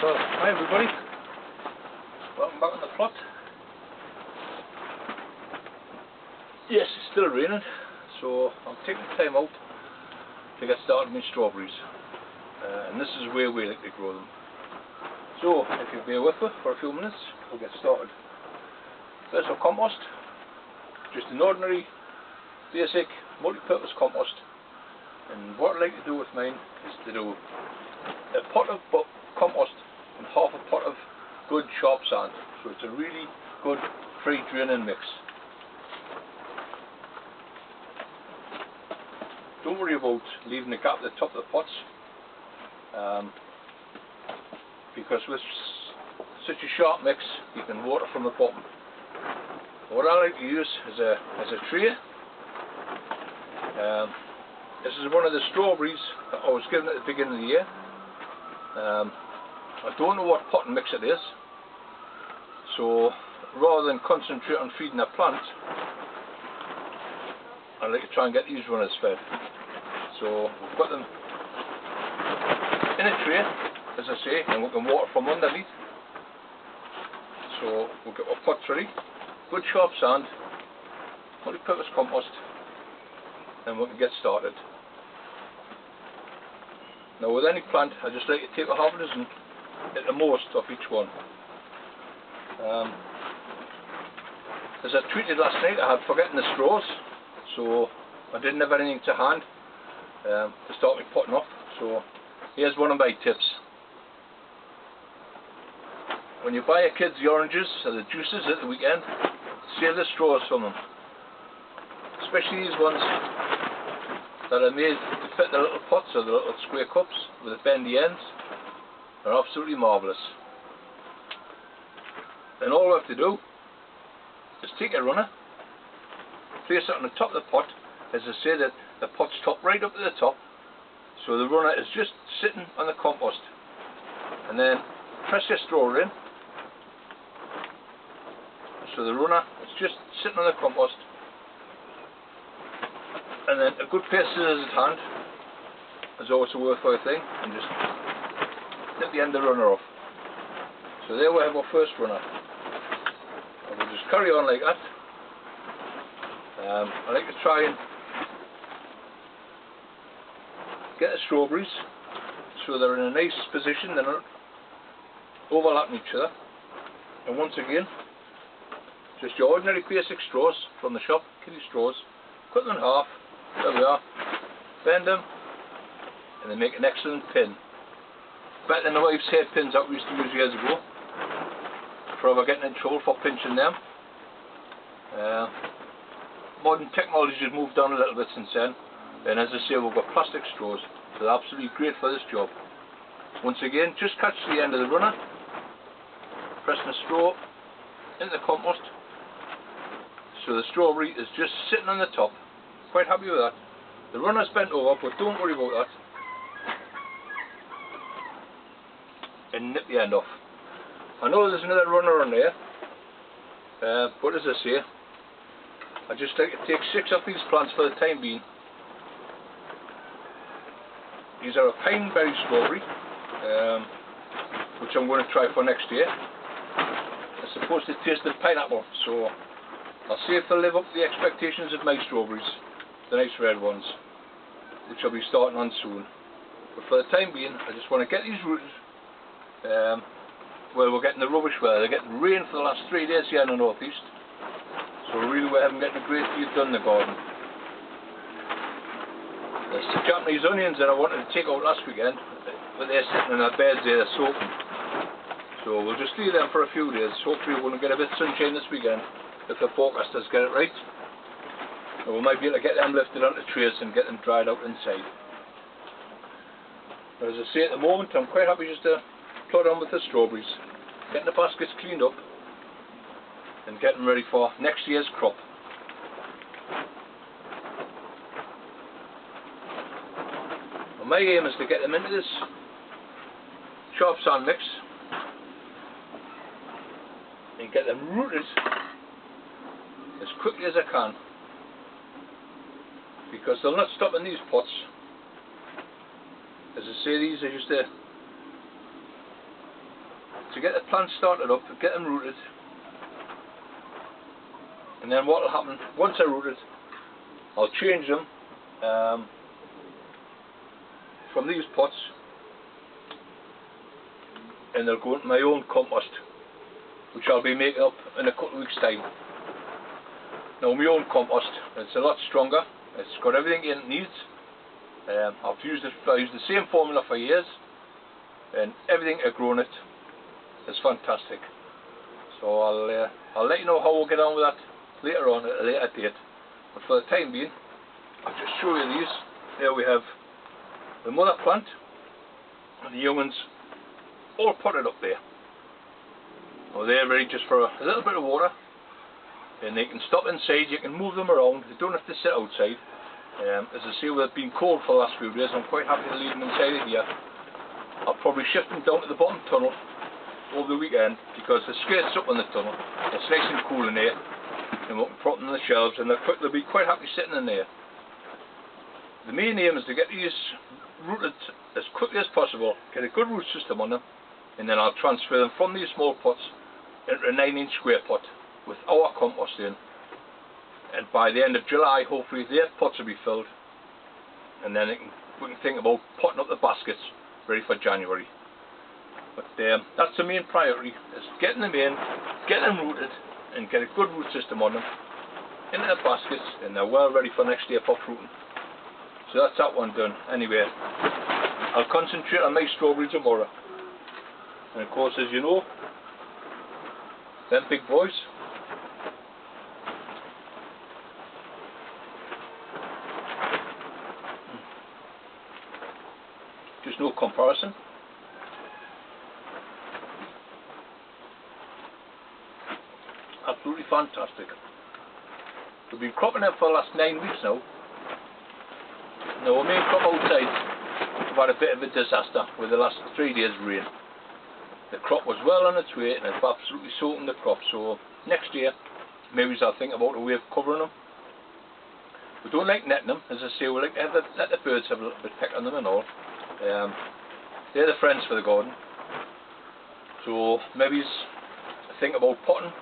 So, hi everybody, welcome back on the plot. Yes, it's still raining, so I'm taking time out to get started with strawberries, and this is where we like to grow them. So, if you bear with me for a few minutes, we'll get started. First, our compost, just an ordinary, basic, multi-purpose compost. And what I like to do with mine is to do a pot of compost and half a pot of good sharp sand, so it's a really good free draining mix. Don't worry about leaving a gap at the top of the pots, because with such a sharp mix you can water from the bottom. What I like to use is a tray. This is one of the strawberries that I was given at the beginning of the year. I don't know what pot and mix it is, so rather than concentrate on feeding a plant, I like to try and get these runners fed. So we've got them in a tray, as I say, and we can water from underneath. So we'll get our pots ready, good sharp sand, multi-purpose compost, and we can get started. Now with any plant, I just like to take a half a dozen at the most of each one. As I tweeted last night, I had forgotten the straws, so I didn't have anything to hand to start me potting off. So here's one of my tips. When you buy your kids the oranges or the juices at the weekend, save the straws from them. Especially these ones that are made to fit the little pots or the little square cups with the bendy ends. They're absolutely marvellous. Then all we have to do is take a runner, place it on the top of the pot, as I say that the pot's top right up to the top, so the runner is just sitting on the compost, and then press your straw in, so the runner is just sitting on the compost, and then a good pair of scissors at hand is always a worthwhile thing, and just nip the end of the runner off. So there we have our first runner, and we'll just carry on like that. I like to try and get the strawberries so they're in a nice position, they're not overlapping each other. And once again, just your ordinary basic straws from the shop, kiddie straws, cut them in half, there we are, bend them, and they make an excellent pin. Better than the wife's hairpins that we used to use years ago, forever getting in trouble for pinching them. Modern technology has moved on a little bit since then, and as I say, we've got plastic straws, so they're absolutely great for this job. Once again, just catch the end of the runner, pressing the straw into the compost, so the strawberry is just sitting on the top. Quite happy with that. The runner's bent over, but don't worry about that. And nip the end off. I know there's another runner on there, but as I say, I just like to take 6 of these plants for the time being. These are a pineberry strawberry, which I'm going to try for next year. It's supposed to taste of pineapple, so I'll see if they'll live up to the expectations of my strawberries, the nice red ones, which I'll be starting on soon. But for the time being, I just want to get these rooted. Well, we're getting the rubbish weather. They're getting rain for the last 3 days here in the northeast, so really we haven't gotten a great deal done in the garden. There's the Japanese onions that I wanted to take out last weekend, but they're sitting in their beds there, they're soaking. So we'll just leave them for a few days. Hopefully we'll get a bit of sunshine this weekend if the forecasters get it right. And we might be able to get them lifted onto trays and get them dried out inside. But as I say, at the moment I'm quite happy just to plod on with the strawberries, getting the baskets cleaned up and getting ready for next year's crop. Well, my aim is to get them into this sharp sand mix and get them rooted as quickly as I can, because they'll not stop in these pots. As I say, these are just to get the plants started up, get them rooted, and then what will happen once they're rooted, I'll change them from these pots, and they'll go into my own compost, which I'll be making up in a couple of weeks' time. Now my own compost, it's a lot stronger, it's got everything it needs. I've used the same formula for years, and everything I've grown it is fantastic. So I'll let you know how we'll get on with that later on at a later date. But for the time being, I'll just show you these. There we have the mother plant and the young ones all potted up there. Well, they're ready just for a little bit of water, and they can stop inside, you can move them around, they don't have to sit outside. As I say, they've been cold for the last few days, I'm quite happy to leave them inside of here. I'll probably shift them down to the bottom tunnel over the weekend, because they're straight up in the tunnel, it's nice and cool in there, and we'll prop them on the shelves, and they'll be quite happy sitting in there. The main aim is to get these rooted as quickly as possible, get a good root system on them, and then I'll transfer them from these small pots into a 9-inch square pot with our compost in, and by the end of July hopefully their pots will be filled, and then we can think about potting up the baskets ready for January. But that's the main priority, is getting them in, get them rooted, and get a good root system on them into the baskets, and they're well ready for next year for fruiting. So that's that one done. Anyway, I'll concentrate on my strawberries tomorrow. And of course, as you know, them big boys, just no comparison. Absolutely fantastic. We've been cropping them for the last 9 weeks now. Now our main crop outside, we've had a bit of a disaster with the last 3 days rain. The crop was well on its way and it's absolutely soaking the crop, so next year maybe I'll think about a way of covering them. We don't like netting them, as I say, we like to let the birds have a little bit peck on them and all. They're the friends for the garden. So maybe think about potting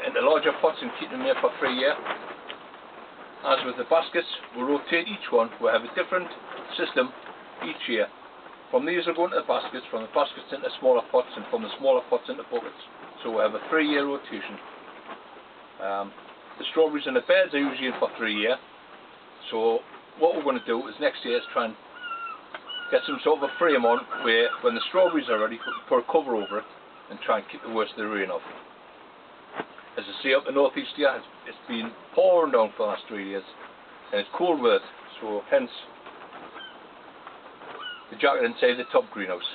into larger pots and keeping them there for 3 years. As with the baskets, we'll rotate each one, we'll have a different system each year. From these we'll go into the baskets, from the baskets into smaller pots, and from the smaller pots into buckets. So we'll have a 3-year rotation. The strawberries and the beds are usually in for 3 years. So what we're going to do is next year is try and get some sort of a frame on where when the strawberries are ready, we can put a cover over it and try and keep the worst of the rain off. As I say, up the northeast here, it's been pouring down for the last 3 years, and it's cold with it, so hence the jacket inside the top greenhouse.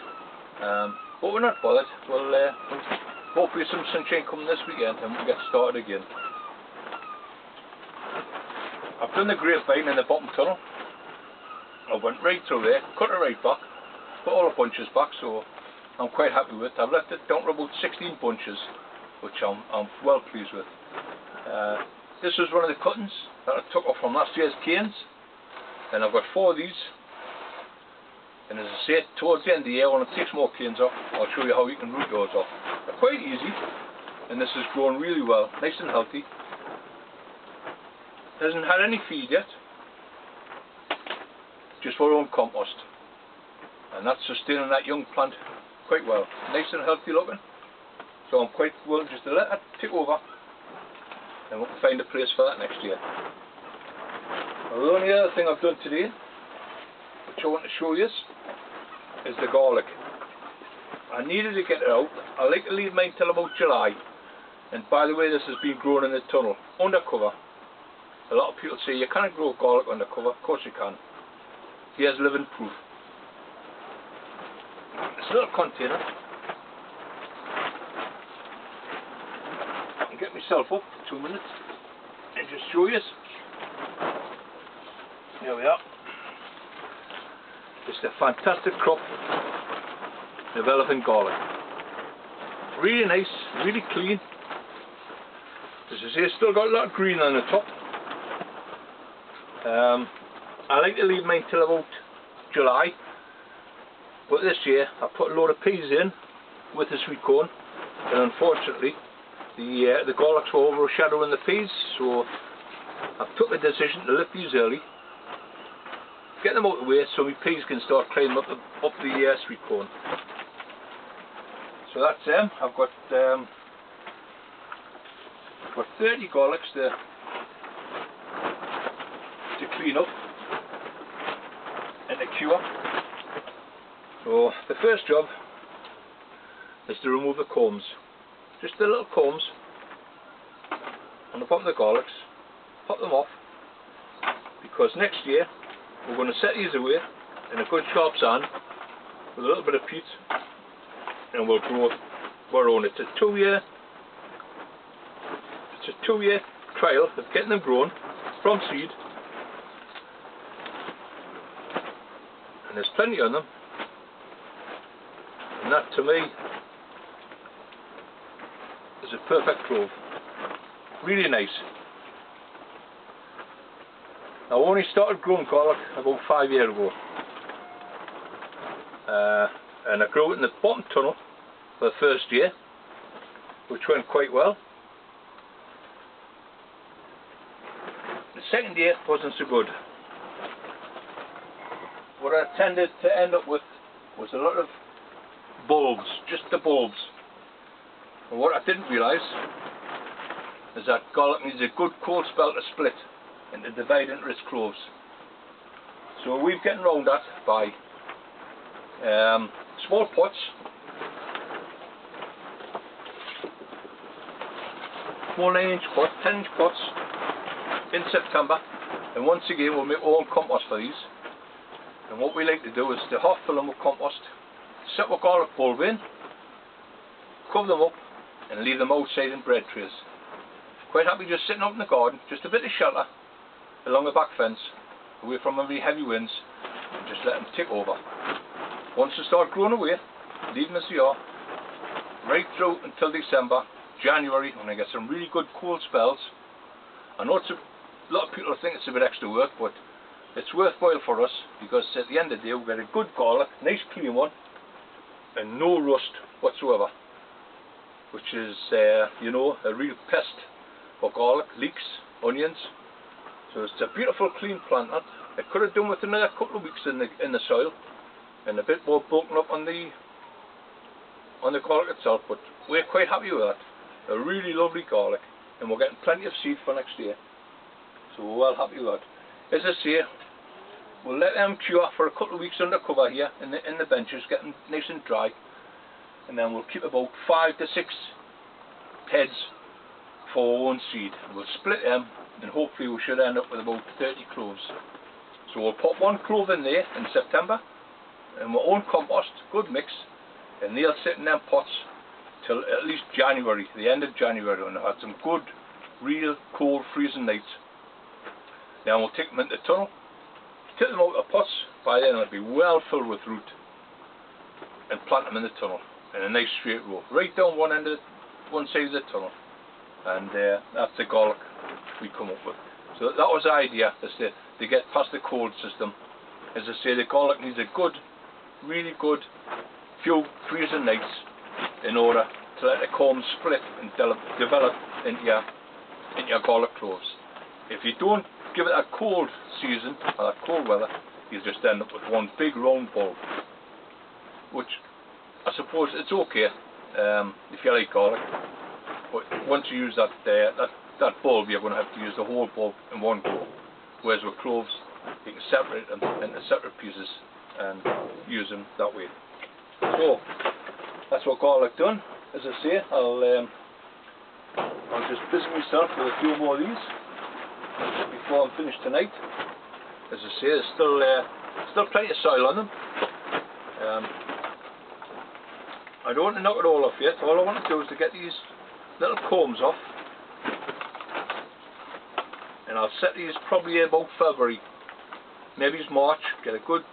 But we're not bothered. Well, hopefully some sunshine coming this weekend and we'll get started again. I've done the grapevine in the bottom tunnel. I went right through there, cut it right back, put all the bunches back, so I'm quite happy with it. I've left it down to about 16 bunches, which I'm well pleased with. This was one of the cuttings that I took off from last year's canes, and I've got 4 of these. And as I say, towards the end of the year when I take some more canes off, I'll show you how you can root those off. They're quite easy, and this has grown really well, nice and healthy. Hasn't had any feed yet, just our own compost, and that's sustaining that young plant quite well. Nice and healthy looking. So I'm quite willing just to let that tick over, and we'll find a place for that next year. Well, the only other thing I've done today, which I want to show you, is the garlic. I needed to get it out. I like to leave mine till about July. And by the way, this has been grown in the tunnel, undercover. A lot of people say you can't grow garlic undercover. Of course you can. Here's living proof. This little container. Get myself up for 2 minutes and just show you. Here we are. Just a fantastic crop developing garlic. Really nice, really clean. As I say, still got a lot of green on the top. I like to leave mine till about July, but this year I put a load of peas in with the sweet corn, and unfortunately the garlics were overshadowing the peas, so I've took the decision to lift these early, get them out of the way so my peas can start climbing up the sweet corn. So that's them. I've got 30 garlics to clean up and to cure. So the first job is to remove the combs, just the little combs on the bottom of the garlics. Pop them off, because next year we're going to set these away in a good sharp sand with a little bit of peat, and we'll grow our own. It's a two-year trial of getting them grown from seed, and there's plenty of them, and that to me is a perfect clove. Really nice. I only started growing garlic about 5 years ago, and I grew it in the bottom tunnel for the first year, which went quite well. The second year wasn't so good. What I tended to end up with was a lot of bulbs, just the bulbs. And what I didn't realise is that garlic needs a good cold spell to split and to divide into its cloves. So we've getting around that by small pots, small 9-inch pots, 10-inch pots in September, and once again we'll make our own compost for these. And what we like to do is to half fill them with compost, set our garlic bulb in, cover them up and leave them outside in bread trays. Quite happy just sitting out in the garden, just a bit of shelter along the back fence, away from any heavy winds, and just let them tick over. Once they start growing away, leave them as they are, right through until December, January, when I get some really good cold spells. I know a lot of people think it's a bit extra work, but it's worthwhile for us, because at the end of the day we get a good garlic, nice clean one, and no rust whatsoever, which is you know, a real pest for garlic, leeks, onions. So it's a beautiful clean plant. I could have done with another couple of weeks in the soil and a bit more bulking up on the garlic itself, but we're quite happy with that. A really lovely garlic, and we're getting plenty of seed for next year, so we're well happy with that. As I say, we'll let them cure for a couple of weeks under cover here in the benches, get them nice and dry, and then we'll keep about 5 to 6 heads for our own seed. We'll split them, and hopefully we should end up with about 30 cloves. So we'll put 1 clove in there in September, and our own compost, good mix, and they'll sit in them pots till at least January, the end of January, when I've had some good, real cold freezing nights. Then we'll take them into the tunnel, take them out of the pots. By then they'll be well filled with root, and plant them in the tunnel in a nice straight row, right down one side of the tunnel, and that's the garlic we come up with. So that was the idea, is to get past the cold system. As I say, the garlic needs a good, really good few freezing nights in order to let the combs split and develop into your garlic cloves. If you don't give it a cold season, or that cold weather, you just end up with one big round bulb, which I suppose it's okay if you like garlic, but once you use that bulb, you're going to have to use the whole bulb in one go. Whereas with cloves, you can separate them into separate pieces and use them that way. So that's what garlic done. As I say, I'll just busy myself with a few more of these before I'm finished tonight. As I say, there's still plenty of soil on them. I don't want to knock it all off yet. All I want to do is to get these little combs off, and I'll set these probably about February, maybe it's March. Get a good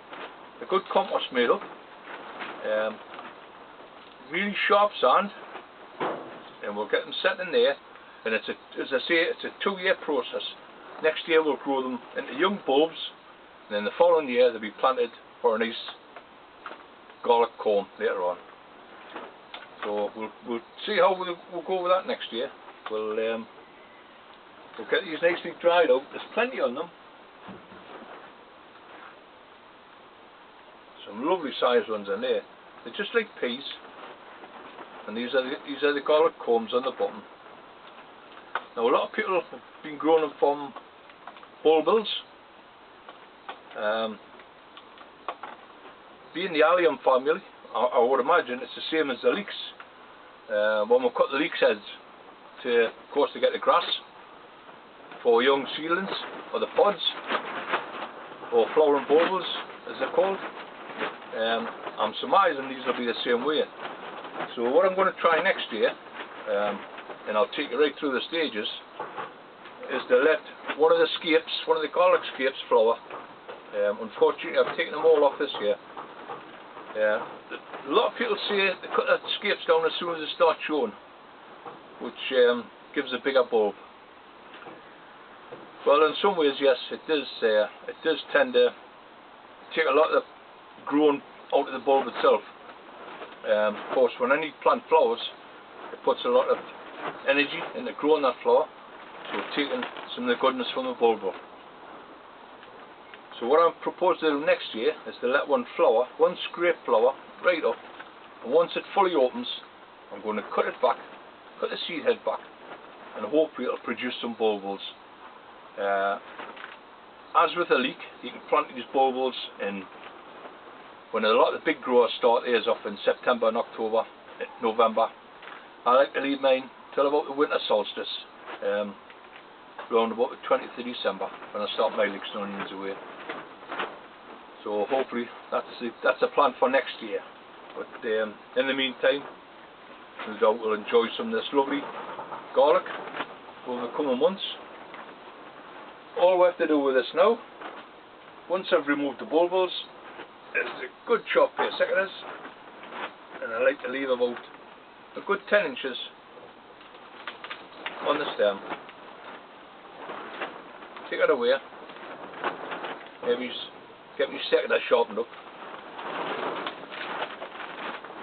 compost made up, really sharp sand, and we'll get them set in there. And it's as I say, it's a 2-year process. Next year we'll grow them into young bulbs, and then the following year they'll be planted for a nice garlic comb later on. So we'll see how we'll go with that next year. We'll get these nicely dried out. There's plenty on them. Some lovely sized ones in there. They're just like peas. And these are the garlic combs on the bottom. Now a lot of people have been growing them from bulbils. Being the allium family, I would imagine it's the same as the leeks. When we cut the leeks heads to, of course, to get the grass for young seedlings, or the pods, or flowering bulbils as they're called. I'm surmising these will be the same way. So what I'm going to try next year, and I'll take you right through the stages, is to let one of the scapes, one of the garlic scapes flower. Unfortunately I've taken them all off this year. A lot of people say they cut the scapes down as soon as they start showing, which gives a bigger bulb. Well, in some ways, yes, it does tend to take a lot of the growing out of the bulb itself. Of course, when any plant flowers, it puts a lot of energy into growing that flower, so taking some of the goodness from the bulb. So what I propose to do next year is to let one flower, one scrape flower, right up, and once it fully opens, I'm going to cut it back, cut the seed head back, and hopefully it'll produce some bulbils. As with a leek, you can plant these bulbils in when a lot of the big growers start theirs off in September and October, November. I like to leave mine till about the winter solstice, around about the 20th of December, when I start my leeks and onions away. So hopefully that's a plan for next year. But in the meantime, no doubt we'll enjoy some of this lovely garlic over the coming months. All we have to do with this now, once I've removed the bulbils, is a good chop here, seconds, and I like to leave about a good 10 inches on the stem. Take it away, maybe get me seconder sharpened up,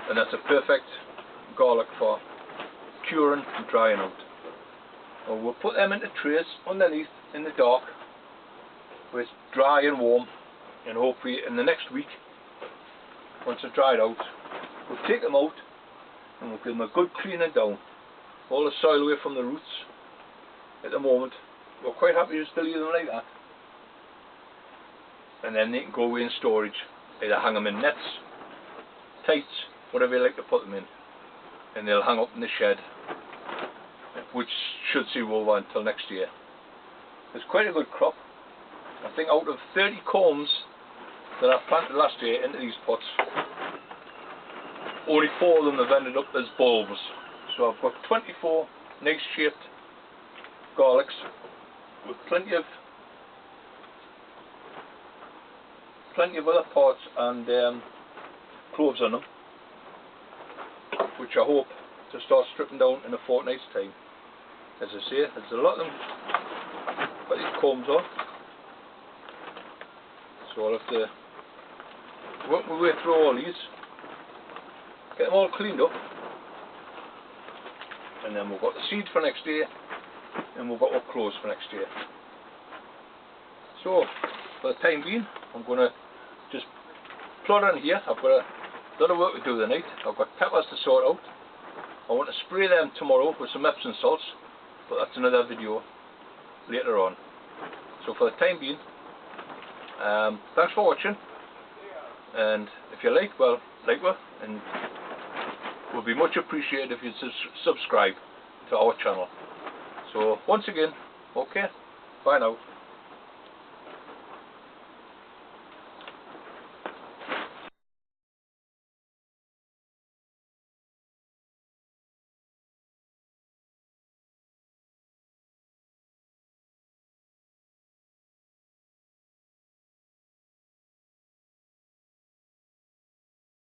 and that's a perfect garlic for curing and drying out. And we'll put them into trays underneath in the dark where it's dry and warm, and hopefully in the next week, once they're dried out, we'll take them out and we'll give them a good cleaning down, all the soil away from the roots. At the moment we're quite happy just to leave them like that, and then they can go away in storage. Either hang them in nets, tights, whatever you like to put them in, and they'll hang up in the shed, which should see over until next year. It's quite a good crop. I think out of 30 combs that I planted last year into these pots, only 4 of them have ended up as bulbs. So I've got 24 nice shaped garlics with plenty of other parts and cloves on them, which I hope to start stripping down in a fortnight's time. As I say, there's a lot of them got these combs on, so I'll have to work my way through all these, get them all cleaned up, and then we've got the seed for next year, and we've got our clothes for next year. So for the time being, I'm going to just plod on here. I've got a lot of work to do tonight. I've got peppers to sort out. I want to spray them tomorrow with some Epsom salts, but that's another video later on. So for the time being, thanks for watching, and if you like, well, like us, and it would be much appreciated if you'd subscribe to our channel. So once again, okay, bye now.